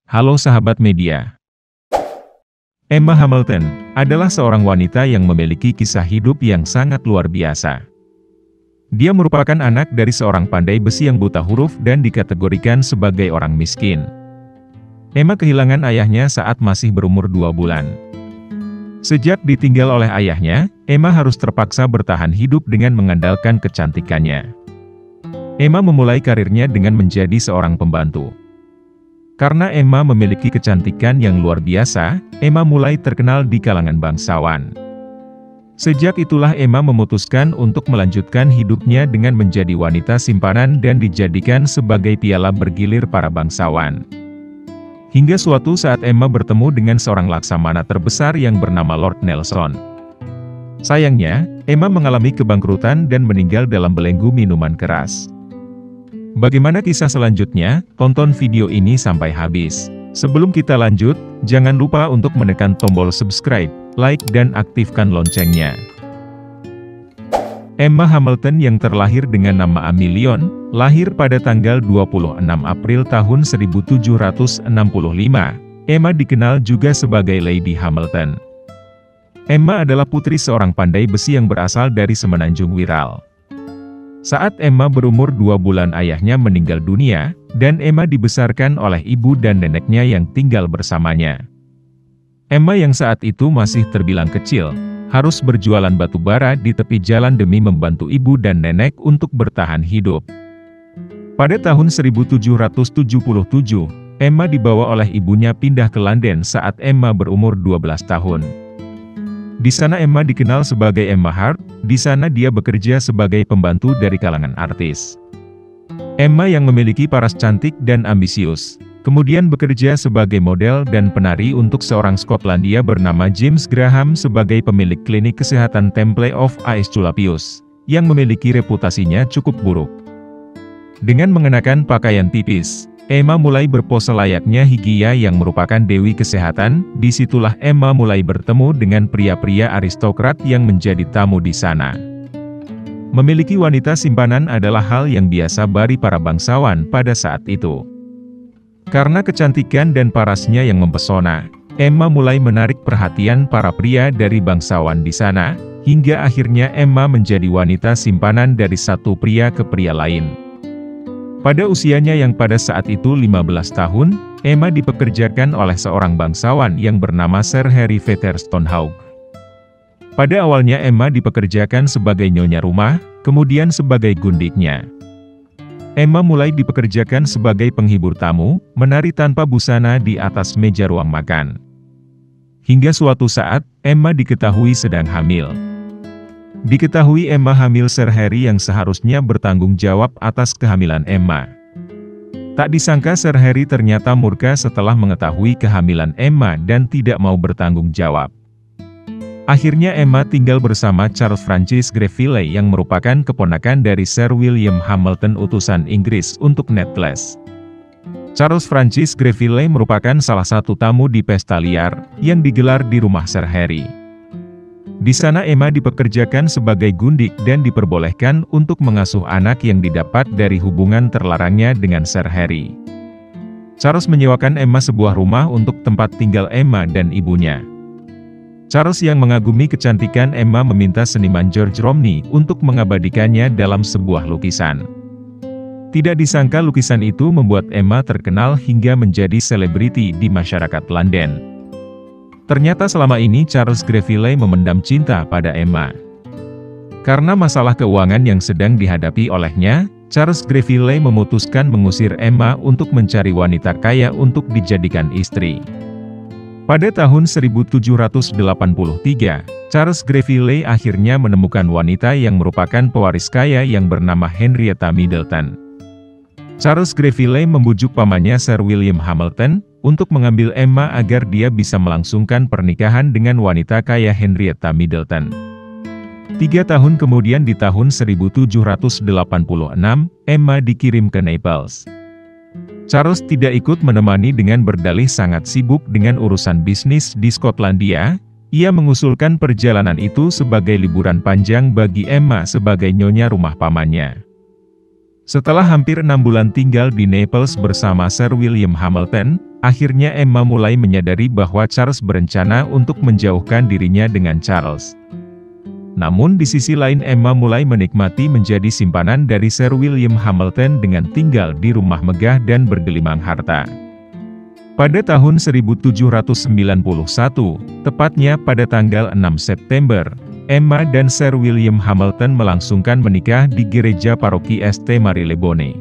Halo sahabat media. Emma Hamilton adalah seorang wanita yang memiliki kisah hidup yang sangat luar biasa. Dia merupakan anak dari seorang pandai besi yang buta huruf dan dikategorikan sebagai orang miskin. Emma kehilangan ayahnya saat masih berumur 2 bulan. Sejak ditinggal oleh ayahnya, Emma harus terpaksa bertahan hidup dengan mengandalkan kecantikannya. Emma memulai karirnya dengan menjadi seorang pembantu. Karena Emma memiliki kecantikan yang luar biasa, Emma mulai terkenal di kalangan bangsawan. Sejak itulah Emma memutuskan untuk melanjutkan hidupnya dengan menjadi wanita simpanan dan dijadikan sebagai piala bergilir para bangsawan. Hingga suatu saat Emma bertemu dengan seorang laksamana terbesar yang bernama Lord Nelson. Sayangnya, Emma mengalami kebangkrutan dan meninggal dalam belenggu minuman keras. Bagaimana kisah selanjutnya? Tonton video ini sampai habis. Sebelum kita lanjut, jangan lupa untuk menekan tombol subscribe, like dan aktifkan loncengnya. Emma Hamilton yang terlahir dengan nama Amilion, lahir pada tanggal 26 April tahun 1765. Emma dikenal juga sebagai Lady Hamilton. Emma adalah putri seorang pandai besi yang berasal dari Semenanjung Wirral. Saat Emma berumur 2 bulan ayahnya meninggal dunia, dan Emma dibesarkan oleh ibu dan neneknya yang tinggal bersamanya. Emma yang saat itu masih terbilang kecil, harus berjualan batu bara di tepi jalan demi membantu ibu dan nenek untuk bertahan hidup. Pada tahun 1777, Emma dibawa oleh ibunya pindah ke London saat Emma berumur 12 tahun. Di sana Emma dikenal sebagai Emma Hart, di sana dia bekerja sebagai pembantu dari kalangan artis. Emma yang memiliki paras cantik dan ambisius, kemudian bekerja sebagai model dan penari untuk seorang Skotlandia bernama James Graham sebagai pemilik klinik kesehatan Temple of Aesculapius, yang memiliki reputasinya cukup buruk. Dengan mengenakan pakaian tipis, Emma mulai berpose layaknya Higia yang merupakan dewi kesehatan. Disitulah Emma mulai bertemu dengan pria-pria aristokrat yang menjadi tamu di sana. Memiliki wanita simpanan adalah hal yang biasa bagi para bangsawan pada saat itu. Karena kecantikan dan parasnya yang mempesona, Emma mulai menarik perhatian para pria dari bangsawan di sana, hingga akhirnya Emma menjadi wanita simpanan dari satu pria ke pria lain. Pada usianya yang pada saat itu 15 tahun, Emma dipekerjakan oleh seorang bangsawan yang bernama Sir Harry Featherstone-Hawke. Pada awalnya Emma dipekerjakan sebagai nyonya rumah, kemudian sebagai gundiknya. Emma mulai dipekerjakan sebagai penghibur tamu, menari tanpa busana di atas meja ruang makan. Hingga suatu saat, Emma diketahui sedang hamil. Diketahui Emma hamil Sir Harry yang seharusnya bertanggung jawab atas kehamilan Emma. Tak disangka Sir Harry ternyata murka setelah mengetahui kehamilan Emma dan tidak mau bertanggung jawab. Akhirnya Emma tinggal bersama Charles Francis Greville yang merupakan keponakan dari Sir William Hamilton utusan Inggris untuk Netherlands. Charles Francis Greville merupakan salah satu tamu di pesta liar yang digelar di rumah Sir Harry. Di sana Emma dipekerjakan sebagai gundik dan diperbolehkan untuk mengasuh anak yang didapat dari hubungan terlarangnya dengan Sir Harry. Charles menyewakan Emma sebuah rumah untuk tempat tinggal Emma dan ibunya. Charles yang mengagumi kecantikan Emma meminta seniman George Romney untuk mengabadikannya dalam sebuah lukisan. Tidak disangka lukisan itu membuat Emma terkenal hingga menjadi selebriti di masyarakat London. Ternyata selama ini Charles Greville memendam cinta pada Emma. Karena masalah keuangan yang sedang dihadapi olehnya, Charles Greville memutuskan mengusir Emma untuk mencari wanita kaya untuk dijadikan istri. Pada tahun 1783, Charles Greville akhirnya menemukan wanita yang merupakan pewaris kaya yang bernama Henrietta Middleton. Charles Greville membujuk pamannya Sir William Hamilton untuk mengambil Emma agar dia bisa melangsungkan pernikahan dengan wanita kaya Henrietta Middleton. 3 tahun kemudian di tahun 1786, Emma dikirim ke Naples. Charles tidak ikut menemani dengan berdalih sangat sibuk dengan urusan bisnis di Skotlandia. Ia mengusulkan perjalanan itu sebagai liburan panjang bagi Emma sebagai nyonya rumah pamannya. Setelah hampir 6 bulan tinggal di Naples bersama Sir William Hamilton, akhirnya Emma mulai menyadari bahwa Charles berencana untuk menjauhkan dirinya dengan Charles. Namun di sisi lain Emma mulai menikmati menjadi simpanan dari Sir William Hamilton dengan tinggal di rumah megah dan bergelimang harta. Pada tahun 1791, tepatnya pada tanggal 6 September, Emma dan Sir William Hamilton melangsungkan menikah di gereja paroki St. Marylebone.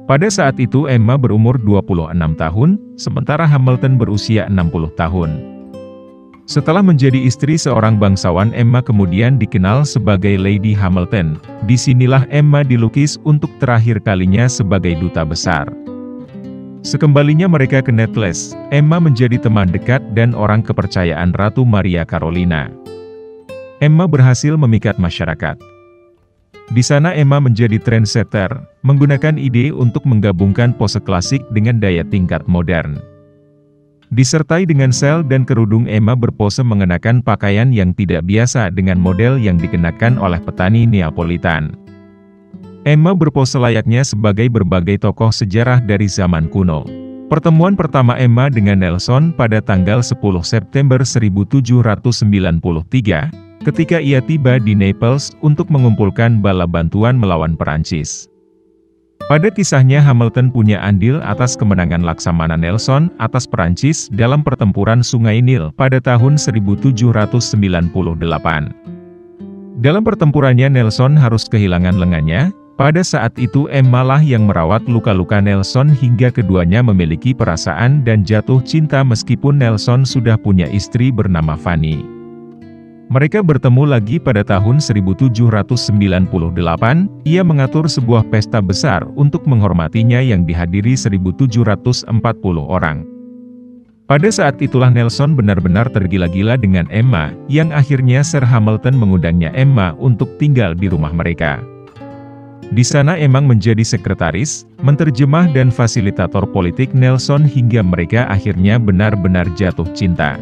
Pada saat itu Emma berumur 26 tahun, sementara Hamilton berusia 60 tahun. Setelah menjadi istri seorang bangsawan, Emma kemudian dikenal sebagai Lady Hamilton. Disinilah Emma dilukis untuk terakhir kalinya sebagai duta besar. Sekembalinya mereka ke Netless, Emma menjadi teman dekat dan orang kepercayaan Ratu Maria Carolina. Emma berhasil memikat masyarakat. Di sana Emma menjadi trendsetter, menggunakan ide untuk menggabungkan pose klasik dengan daya tingkat modern. Disertai dengan sel dan kerudung, Emma berpose mengenakan pakaian yang tidak biasa dengan model yang dikenakan oleh petani Neapolitan. Emma berpose layaknya sebagai berbagai tokoh sejarah dari zaman kuno. Pertemuan pertama Emma dengan Nelson pada tanggal 10 September 1793, ketika ia tiba di Naples untuk mengumpulkan bala bantuan melawan Perancis. Pada kisahnya Hamilton punya andil atas kemenangan Laksamana Nelson atas Perancis dalam pertempuran Sungai Nil pada tahun 1798. Dalam pertempurannya Nelson harus kehilangan lengannya. Pada saat itu Emma lah yang merawat luka-luka Nelson hingga keduanya memiliki perasaan dan jatuh cinta meskipun Nelson sudah punya istri bernama Fanny. Mereka bertemu lagi pada tahun 1798, ia mengatur sebuah pesta besar untuk menghormatinya yang dihadiri 1740 orang. Pada saat itulah Nelson benar-benar tergila-gila dengan Emma, yang akhirnya Sir Hamilton mengundangnya Emma untuk tinggal di rumah mereka. Di sana Emma menjadi sekretaris, menterjemah dan fasilitator politik Nelson hingga mereka akhirnya benar-benar jatuh cinta.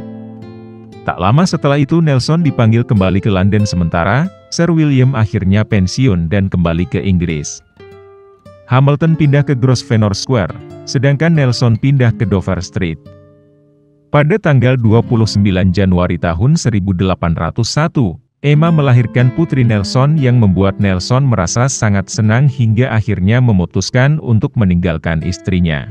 Tak lama setelah itu Nelson dipanggil kembali ke London sementara Sir William akhirnya pensiun dan kembali ke Inggris. Hamilton pindah ke Grosvenor Square, sedangkan Nelson pindah ke Dover Street. Pada tanggal 29 Januari tahun 1801, Emma melahirkan putri Nelson yang membuat Nelson merasa sangat senang hingga akhirnya memutuskan untuk meninggalkan istrinya.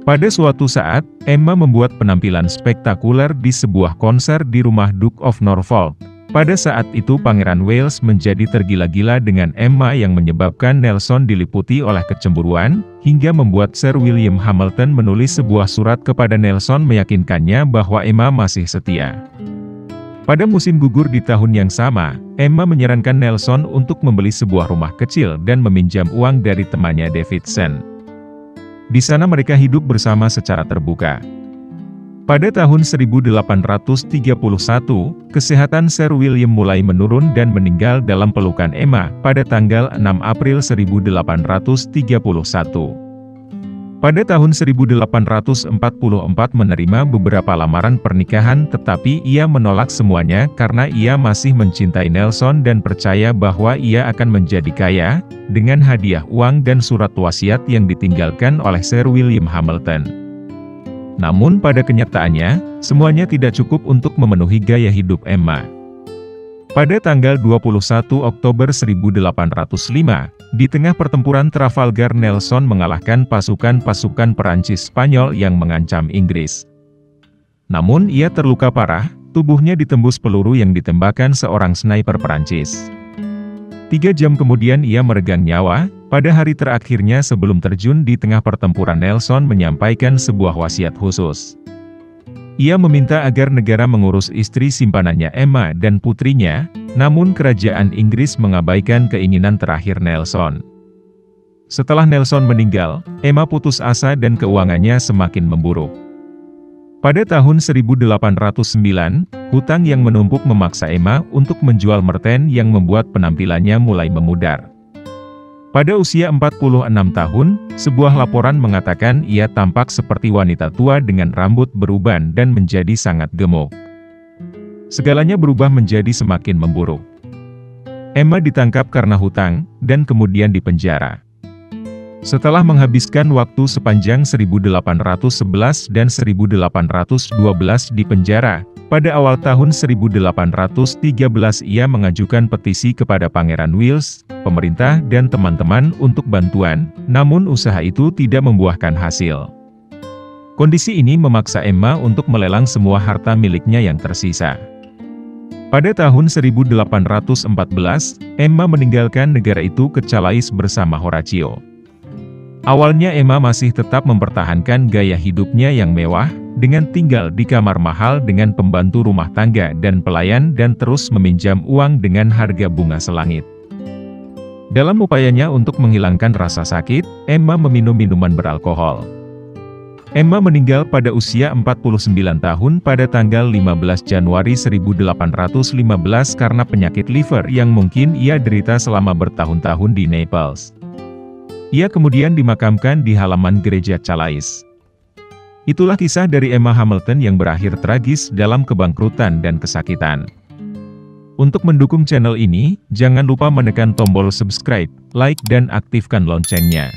Pada suatu saat, Emma membuat penampilan spektakuler di sebuah konser di rumah Duke of Norfolk. Pada saat itu Pangeran Wales menjadi tergila-gila dengan Emma yang menyebabkan Nelson diliputi oleh kecemburuan, hingga membuat Sir William Hamilton menulis sebuah surat kepada Nelson meyakinkannya bahwa Emma masih setia. Pada musim gugur di tahun yang sama, Emma menyarankan Nelson untuk membeli sebuah rumah kecil dan meminjam uang dari temannya Davidson. Di sana mereka hidup bersama secara terbuka. Pada tahun 1831, kesehatan Sir William mulai menurun dan meninggal dalam pelukan Emma pada tanggal 6 April 1831. Pada tahun 1844 menerima beberapa lamaran pernikahan tetapi ia menolak semuanya karena ia masih mencintai Nelson dan percaya bahwa ia akan menjadi kaya, dengan hadiah uang dan surat wasiat yang ditinggalkan oleh Sir William Hamilton. Namun pada kenyataannya, semuanya tidak cukup untuk memenuhi gaya hidup Emma. Pada tanggal 21 Oktober 1805, di tengah pertempuran Trafalgar Nelson mengalahkan pasukan-pasukan Perancis Spanyol yang mengancam Inggris. Namun ia terluka parah, tubuhnya ditembus peluru yang ditembakkan seorang sniper Perancis. 3 jam kemudian ia meregang nyawa. Pada hari terakhirnya sebelum terjun di tengah pertempuran Nelson menyampaikan sebuah wasiat khusus. Ia meminta agar negara mengurus istri simpanannya Emma dan putrinya, namun kerajaan Inggris mengabaikan keinginan terakhir Nelson. Setelah Nelson meninggal, Emma putus asa dan keuangannya semakin memburuk. Pada tahun 1809, hutang yang menumpuk memaksa Emma untuk menjual merten yang membuat penampilannya mulai memudar. Pada usia 46 tahun, sebuah laporan mengatakan ia tampak seperti wanita tua dengan rambut beruban dan menjadi sangat gemuk. Segalanya berubah menjadi semakin memburuk. Emma ditangkap karena hutang, dan kemudian dipenjara. Setelah menghabiskan waktu sepanjang 1811 dan 1812 di penjara, pada awal tahun 1813 ia mengajukan petisi kepada Pangeran Wales, pemerintah dan teman-teman untuk bantuan, namun usaha itu tidak membuahkan hasil. Kondisi ini memaksa Emma untuk melelang semua harta miliknya yang tersisa. Pada tahun 1814, Emma meninggalkan negara itu ke Calais bersama Horatio. Awalnya Emma masih tetap mempertahankan gaya hidupnya yang mewah, dengan tinggal di kamar mahal dengan pembantu rumah tangga dan pelayan dan terus meminjam uang dengan harga bunga selangit. Dalam upayanya untuk menghilangkan rasa sakit, Emma meminum minuman beralkohol. Emma meninggal pada usia 49 tahun pada tanggal 15 Januari 1815 karena penyakit liver yang mungkin ia derita selama bertahun-tahun di Naples. Ia kemudian dimakamkan di halaman gereja Calais. Itulah kisah dari Emma Hamilton yang berakhir tragis dalam kebangkrutan dan kesakitan. Untuk mendukung channel ini, jangan lupa menekan tombol subscribe, like dan aktifkan loncengnya.